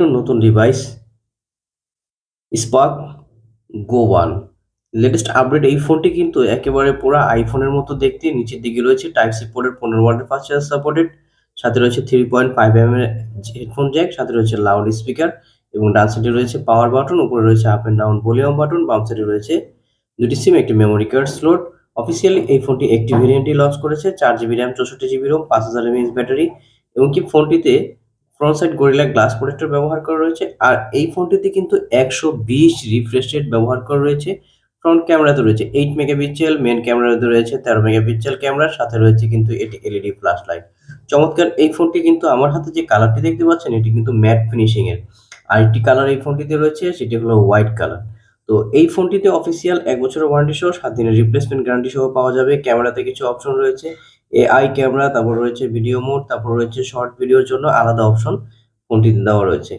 Two নতুন device spark গো 1 latest update. এই ফোনটি কিন্তু একেবারে পুরা আইফোনের মতো দেখতে। নিচের দিকে রয়েছে টাইপ সি পোর্টের 15 ওয়াটের ফাস্ট চার্জ সাপোর্টেড, সাথে রয়েছে 3.5 mm এর হেডফোন জ্যাক, সাথে রয়েছে লাউড স্পিকার এবং ডান সাইডে রয়েছে পাওয়ার বাটন, উপরে রয়েছে up and down volume button, বাম সাইডে রয়েছে দুটি সিম, একটি মেমোরি কার্ড স্লট। অফিসিয়ালি এই ফোনটি একটি ভেরিয়েন্টই লঞ্চ করেছে, 4GB RAM 64GB ROM 5000 mAh battery এবং কি ফোনটিতে front side Gorilla Glass protector ব্যবহার করা রয়েছে। আর এই ফোনটিতে কিন্তু 120 রিফ্রেশ রেট ব্যবহার করা রয়েছে। ফ্রন্ট ক্যামেরাতে রয়েছে 8 মেগাপিক্সেল, মেইন ক্যামেরাতে রয়েছে 13 মেগাপিক্সেল ক্যামেরার সাথে রয়েছে কিন্তু এটি এলইডি ফ্ল্যাশ লাইট। চমৎকার এই ফোনটি কিন্তু আমার হাতে যে কালারটি দেখতে পাচ্ছেন এটি কিন্তু ম্যাট ফিনিশিং এর। আরেকটি কালার এই ফোনটিতে রয়েছে সেটি হলো হোয়াইট কালার। তো এই ফোনটিতে অফিসিয়াল 1 বছরের ওয়ারেন্টি সহ 7 দিনের রিপ্লেসমেন্ট গ্যারান্টি সহ পাওয়া যাবে। ক্যামেরাতে কিছু অপশন রয়েছে, এআই ক্যামেরা, তারপর রয়েছে ভিডিও মোড, তারপর রয়েছে শর্ট ভিডিওর জন্য আলাদা অপশন ফোনটিতে দেওয়া রয়েছে।